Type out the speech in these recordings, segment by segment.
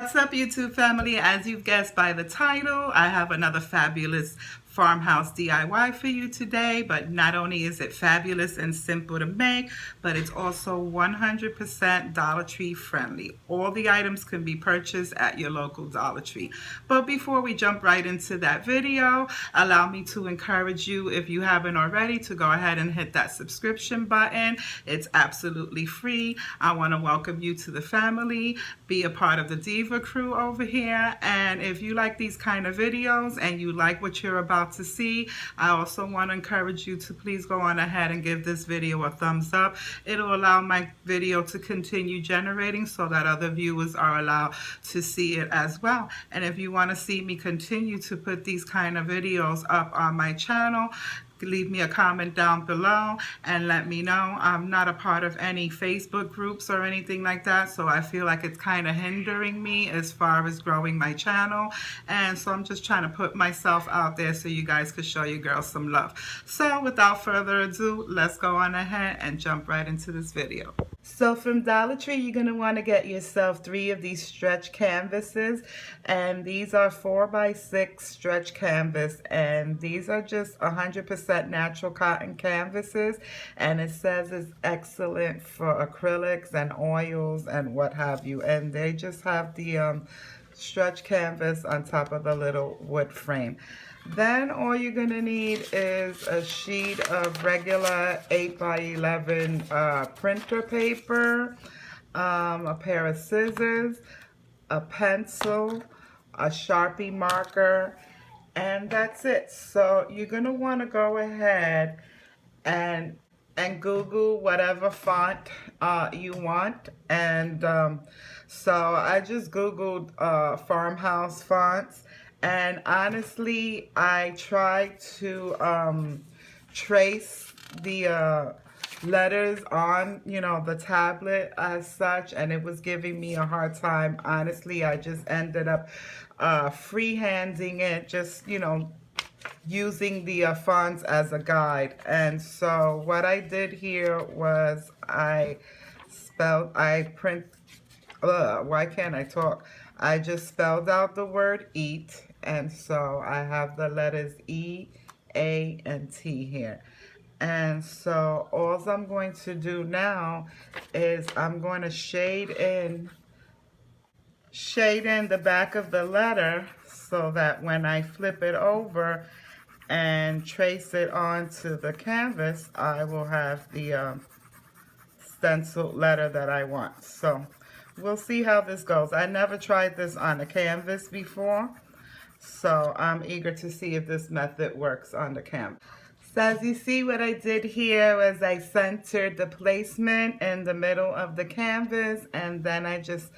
What's up, YouTube family? As you've guessed by the title, I have another fabulous farmhouse DIY for you today. But not only is it fabulous and simple to make, but it's also 100% Dollar Tree friendly. All the items can be purchased at your local Dollar Tree. But before we jump right into that video, allow me to encourage you, if you haven't already, to go ahead and hit that subscription button. It's absolutely free. I want to welcome you to the family. Be a part of the Diva crew over here. And if you like these kind of videos and you like what you're about to see, I also want to encourage you to please go on ahead and give this video a thumbs up. It'll allow my video to continue generating so that other viewers are allowed to see it as well. And if you want to see me continue to put these kind of videos up on my channel, leave me a comment down below and let me know. I'm not a part of any Facebook groups or anything like that, so I feel like it's kind of hindering me as far as growing my channel. And so I'm just trying to put myself out there so you guys could show you girls some love. So without further ado, let's go on ahead and jump right into this video. So from Dollar Tree, you're going to want to get yourself 3 of these stretch canvases, and these are 4x6 stretch canvas, and these are just 100% natural cotton canvases, and it says it's excellent for acrylics and oils and what have you, and they just have the stretch canvas on top of the little wood frame. Then all you're going to need is a sheet of regular 8x11 printer paper, a pair of scissors, a pencil, a Sharpie marker, and that's it. So you're going to want to go ahead and Google whatever font you want. And so I just Googled Farmhouse fonts. And honestly, I tried to trace the letters on, the tablet as such, and it was giving me a hard time. Honestly, I just ended up freehanding it, just, using the fonts as a guide. And so what I did here was why can't I talk? I just spelled out the word eat, and so I have the letters E, A, and T here. And so all I'm going to do now is I'm going to shade in the back of the letter so that when I flip it over and trace it onto the canvas, I will have the stenciled letter that I want. So we'll see how this goes. I never tried this on a canvas before, so I'm eager to see if this method works on the canvas. So as you see, what I did here was I centered the placement in the middle of the canvas, and then I just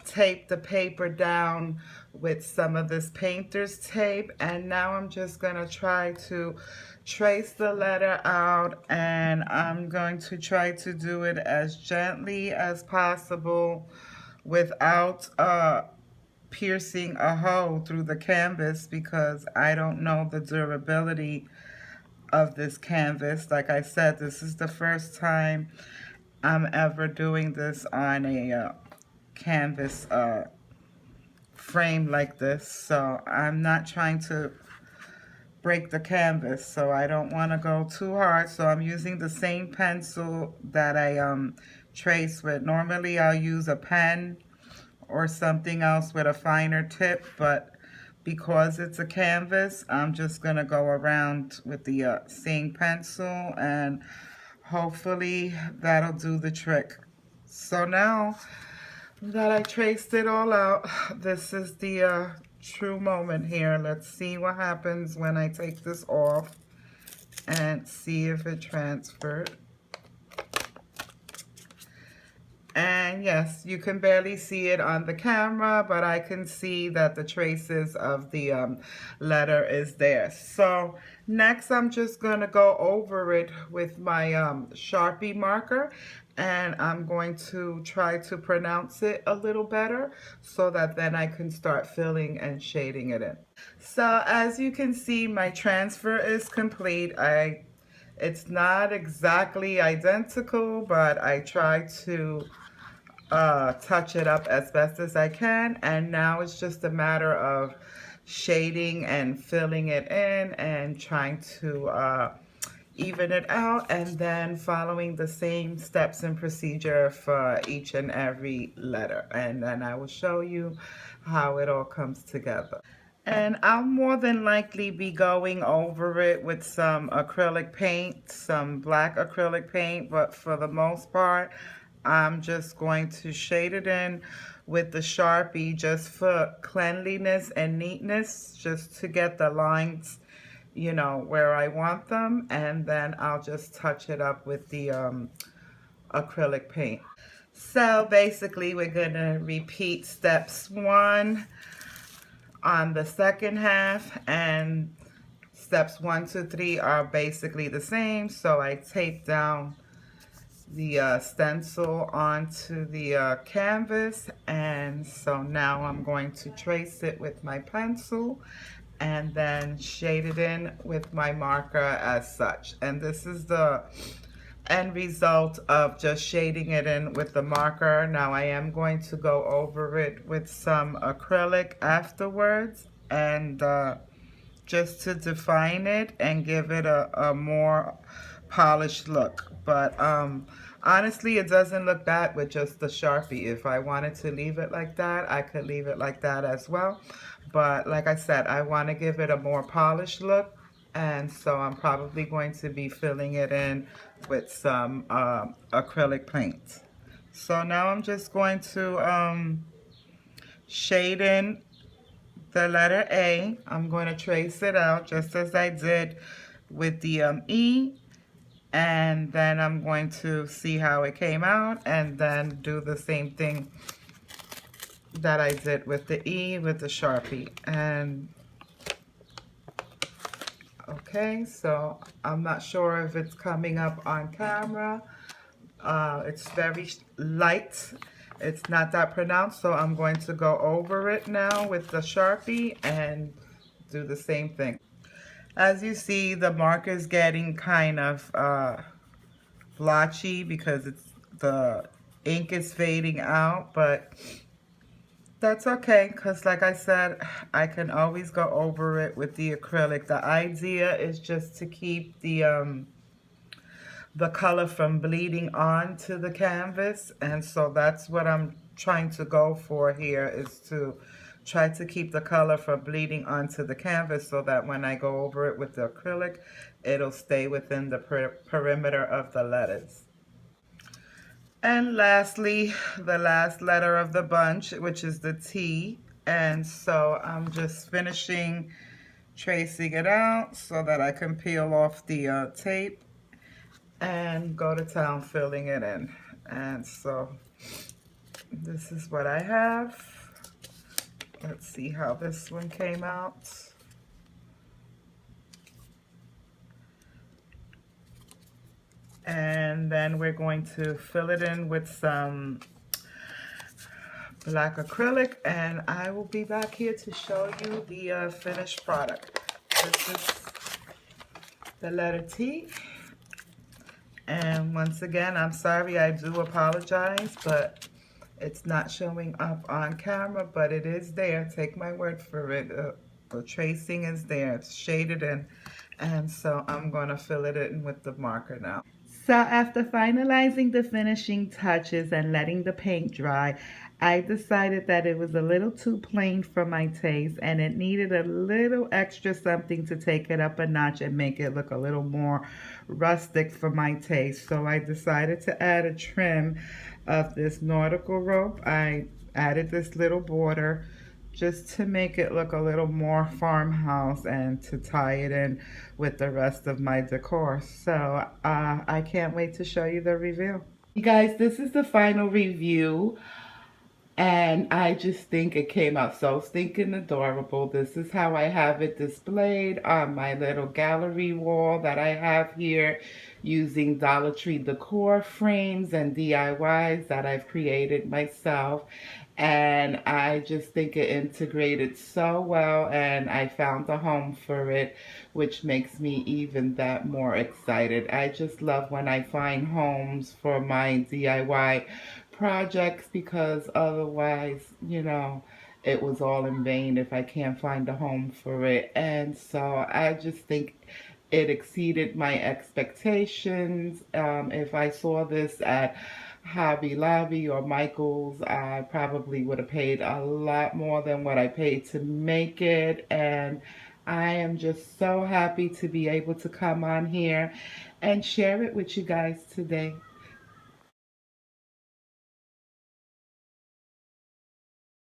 taped the paper down with some of this painter's tape. And now I'm just going to try to trace the letter out, and I'm going to try to do it as gently as possible without piercing a hole through the canvas, because I don't know the durability of this canvas. Like I said, this is the first time I'm ever doing this on a canvas frame like this, so I'm not trying to break the canvas, so I don't want to go too hard. So I'm using the same pencil that I trace with. Normally I'll use a pen or something else with a finer tip, but because it's a canvas, I'm just going to go around with the same pencil, and hopefully that'll do the trick. So now that I traced it all out, this is the true moment here. Let's see what happens when I take this off and see if it transferred. And yes, you can barely see it on the camera, but I can see that the traces of the letter is there. So next, I'm just going to go over it with my Sharpie marker, and I'm going to try to pronounce it a little better so that then I can start filling and shading it in. So as you can see, my transfer is complete. It's not exactly identical, but I try to touch it up as best as I can. And now it's just a matter of shading and filling it in and trying to even it out, and then following the same steps and procedure for each and every letter. And then I will show you how it all comes together. And I'll more than likely be going over it with some acrylic paint, some black acrylic paint, but for the most part, I'm just going to shade it in with the Sharpie just for cleanliness and neatness, just to get the lines, you know, where I want them. And then I'll just touch it up with the acrylic paint. So basically, we're going to repeat steps 1 on the second half, and steps 1, 2, 3 are basically the same. So I tape down the stencil onto the canvas, and so now I'm going to trace it with my pencil and then shade it in with my marker as such. And this is the end result of just shading it in with the marker. Now I am going to go over it with some acrylic afterwards, and just to define it and give it a more polished look. But honestly, it doesn't look bad with just the Sharpie. If I wanted to leave it like that, I could leave it like that as well. But like I said, I want to give it a more polished look, and so I'm probably going to be filling it in with some acrylic paint. So now I'm just going to shade in the letter A. I'm going to trace it out just as I did with the E, and then I'm going to see how it came out and then do the same thing that I did with the E with the Sharpie. And okay, so I'm not sure if it's coming up on camera. It's very light. It's not that pronounced, so I'm going to go over it now with the Sharpie and do the same thing. As you see, the marker's getting kind of blotchy because the ink is fading out, but that's okay, because like I said, I can always go over it with the acrylic. The idea is just to keep the color from bleeding onto the canvas, and so that's what I'm trying to go for here, is to try to keep the color from bleeding onto the canvas so that when I go over it with the acrylic, it'll stay within the perimeter of the letters. And lastly, the last letter of the bunch, which is the T. And so I'm just finishing tracing it out so that I can peel off the tape and go to town filling it in. And so this is what I have. Let's see how this one came out. And then we're going to fill it in with some black acrylic, and I will be back here to show you the finished product. This is the letter T. And once again, I'm sorry, I do apologize, but it's not showing up on camera, but it is there. Take my word for it. The tracing is there. It's shaded in. And so I'm going to fill it in with the marker now. So after finalizing the finishing touches and letting the paint dry, I decided that it was a little too plain for my taste and it needed a little extra something to take it up a notch and make it look a little more rustic for my taste. So I decided to add a trim of this nautical rope. I added this little border just to make it look a little more farmhouse and to tie it in with the rest of my decor. So I can't wait to show you the review. You guys, this is the final review, and I just think it came out so stinking adorable. This is how I have it displayed on my little gallery wall that I have here using Dollar Tree decor frames and DIYs that I've created myself. And I just think it integrated so well, and I found a home for it, which makes me even that more excited. I just love when I find homes for my DIY projects because otherwise, it was all in vain if I can't find a home for it. And so I just think it exceeded my expectations. If I saw this at Hobby Lobby or Michael's, I probably would have paid a lot more than what I paid to make it. And I am just so happy to be able to come on here and share it with you guys today.